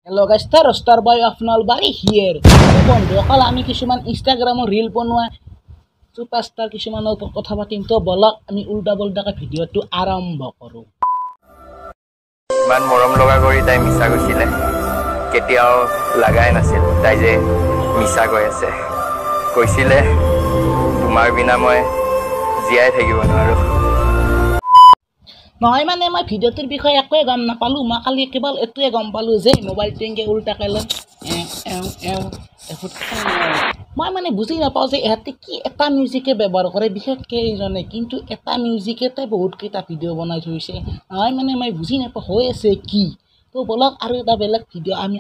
Hello guys, Star Boy of Nalbari here. বন্ধুসকল আমি কিছুমান ইনষ্টাগ্ৰামৰ ৰীল বনোৱা সুপাৰষ্টাৰ কিছুমানৰ কথা পাতিম তো বলক আমি উল্টা বল্টাকে ভিডিঅ'টো আৰম্ভ কৰোঁ। ইমান মৰম লগা কৰি তাই মিছা কৈছিলে, কেতিয়াও লাগাই নাছিল তাই যে মিছা কৈ আছে। কৈছিলে তোমাৰ বিনা মই জীয়াই থাকিব নোৱাৰোঁ। নহয় মানে মই ভিডিঅ'টোৰ বিষয়ে একোৱে গম নাপালোঁ। মই কালি কেৱল এইটোৱে গম পালোঁ যে মোবাইলটো এনেকৈ উল্টাকৈ লয় মই মানে বুজি নাপাওঁ যে ইহঁতে কি এটা মিউজিকে ব্যৱহাৰ কৰে বিশেষকৈ এইজনে, কিন্তু এটা মিউজিকতে বহুতকেইটা ভিডিঅ' বনাই থৈছে। নহয় মানে মই বুজি নাপাওঁ হৈ আছে কি। তো বলক আৰু এটা বেলেগ ভিডিঅ' আমি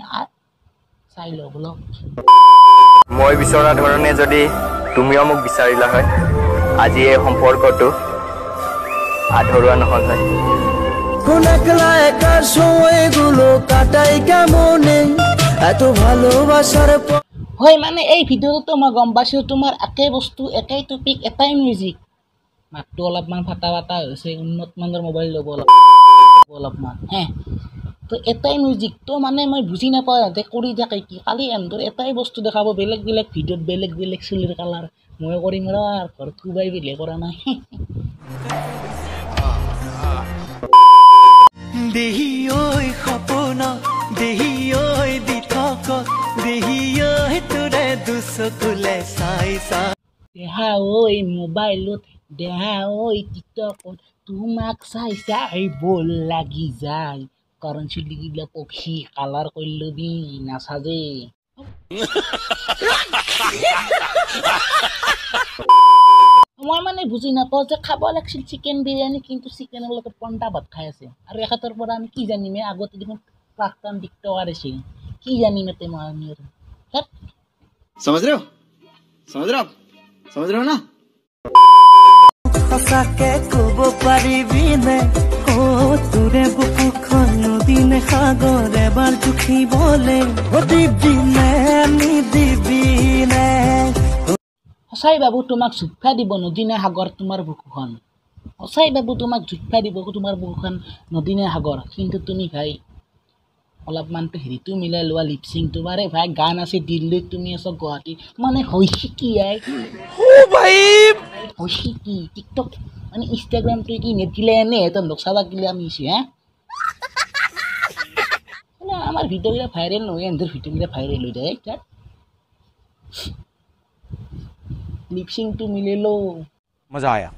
চাই লওঁ বলক। মই বিচৰা ধৰণে যদি তুমিও মোক বিচাৰিলা হয়, আজি এই সম্পৰ্কটো আধৰুৱা নহল হয়। হয় মানে এই ভিডিঅ'টো মই গম পাইছোঁ তোমাৰ একেই বস্তু একেই টপিক এটাই মিউজিক, মাতটো অলপমান ফাটা ফাটা হৈছে, উন্নত মানৰ মোবাইল ল'ব অলপমান তো এটাই মিউজিক। তো মানে মই বুজি নাপাওঁ ইহঁতে কৰি থাকে কি। কালি এহঁতৰ এটাই বস্তু দেখাব, বেলেগ বেলেগ ভিডিঅ'ত বেলেগ বেলেগ চুলিৰ কালাৰ। মই কৰিম ৰ ঘৰত কোবাই বিলে কৰা নাই। দেহি ঐ সপোন দেহি ঐ দিঠক দেহি ঐ তোৰে দুচকুলে চাই চাই দেহা ঐ মোবাইলত দেহা ঐ টিকটকত তোমাক চাই চাই বল লাগি যায়, কাৰণ চুলিগিলা পক্ষী কালাৰ কৰি লবি নাচাজে। মই মানে বুজি নাপাওঁ যে খাব লাগিছিল চিকেন বিৰিয়ানী, কিন্তু চিকেনৰ লগত পন্তা ভাত খাই আছে। আৰু এখেতৰ পৰা আমি কি জানিম, আগতে দেখোন প্ৰাক্তন টিকটকাৰ আছিল, কি জানিম এতে মই समझ रहे हो ना। সঁচাকে ক'ব পাৰিবিনে অ তোৰে বুকুখন নদীনে সাগৰ এবাৰ জুখিবলে দিবিনে নিদিবিনে। সঁচাই বাবু তোমাক জুকফা দিব নদী নে সাগৰ তোমাৰ বুকুখন। সঁচাই বাবু তোমাক জুকফা দিব তোমাৰ বুকুখন নদী নে সাগৰ, কিন্তু তুমি ভাই অলপমানটো হেৰিটো মিলাই লোৱা লিপচিং তোমাৰে ভাই গান আছে দিল্লীত, তুমি আছ গুৱাহাটীত, মানে হৈছে কি হৈছে কি টিকটক মানে ইনষ্টাগ্ৰামটো কি নেট গিলে এনে সিহঁতৰ চাবা গিলে আমি আমাৰ ভিডিঅ'গিলা ভাইৰেল নহয়, সিহঁতৰ ভিডিঅ'গিলা ভাইৰেল হৈ যায়। তাত লিপচিংটো মিলিলো মজা আয়া।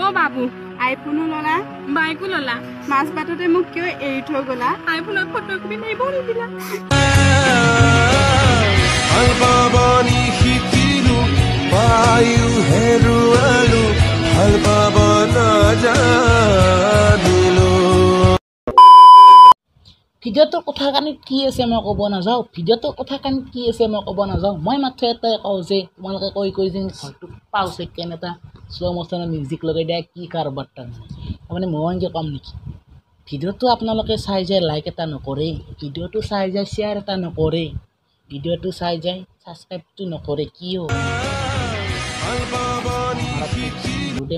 ও বাবু আইফোনো ললা বাইকো ললা, মাছ বাটতে মোক কিয় এৰি থৈ গলা, আইফোনত ফটো কপি মাৰিব নিদিলা। ভিডিঅ'টোৰ কথা কাণিত কি আছে মই ক'ব নাযাওঁ, ভিডিঅ'টোৰ কথা কাণিত কি আছে মই ক'ব নাযাওঁ। মই মাত্ৰ এটাই কওঁ যে তোমালোকে কৈ যেন ঘৰটো পাওঁ ছেকেণ্ড এটা শ্ল' মোশ্যনৰ মিউজিক লগাই দিয়া কি কাৰবাৰ তাৰমানে মই এনেকৈ ক'ম নেকি। ভিডিঅ'টো আপোনালোকে চাই যায় লাইক এটা নকৰে, ভিডিঅ'টো চাই যায় শ্বেয়াৰ এটা নকৰে, ভিডিঅ'টো চাই যায় ছাবস্ক্ৰাইবটো নকৰে কিয়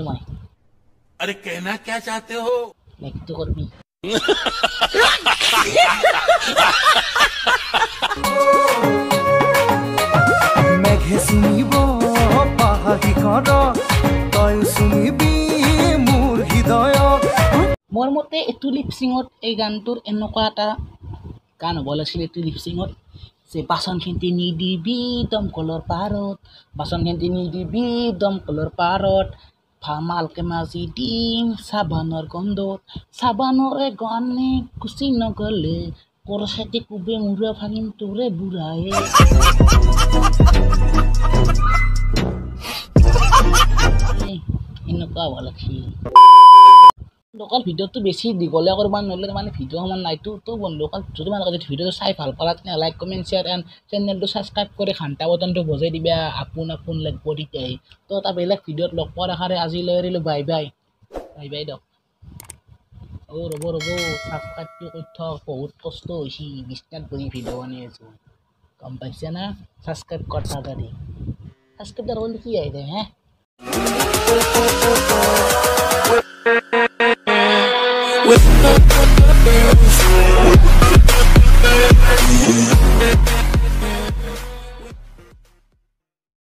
মই अरे कहना क्या चाहते हो? লাইকটো কৰবি। মেঘে শুনিব পাহাৰীখন তই শুনিবি মোৰ হৃদয়। মোৰ মতে এইটো লিপচিঙত এই গানটোৰ এনেকুৱা এটা গান হ'ব লাগিছিল, এইটো লিপচিঙত যে বাচনখিনি নিদিবি দমকলৰ পাৰত, বাচনখিনি নিদিবি দমকলৰ পাৰত, ভালকে মাজি দিম চাবানৰ গন্ধত, চাবানৰে গনে গুচি নগ'লে কৰচাতে কোবে মূৰা ভাঙিম তোৰে বুঢ়ায়ে। এনেকুৱা হ'ব লাগিছিল। অকল ভিডিঅ'টো বেছি দীঘলীয়া কৰিব নহ'লে মানে ভিডিঅ' সমান নাইতো। তো বন্ধুসকল যদি তোমালোকে যদি ভিডিঅ'টো চাই ভাল পালা তেনে লাইক কমেণ্ট শ্বেয়াৰ এণ্ড চেনেলটো ছাবস্ক্ৰাইব কৰি ঘণ্টা বটনটো বজাই দিবা, আপোন লাগিব তেতিয়াই। তো এটা বেলেগ ভিডিঅ'ত লগ পোৱাৰ আশাৰে আজিলৈ এৰিলোঁ, বাই বাই দিয়ক। ৰ'ব ছাবস্ক্ৰাইবটো কৰি থওক, বহুত কষ্ট হৈছে, বিছনাত বহি ভিডিঅ' বনাই আছোঁ গম পাইছে না। ছাবস্ক্ৰাইব কৰ তাড়াতাড়ি, ছাবস্ক্ৰাইব কৰিলে কি আহি যায় with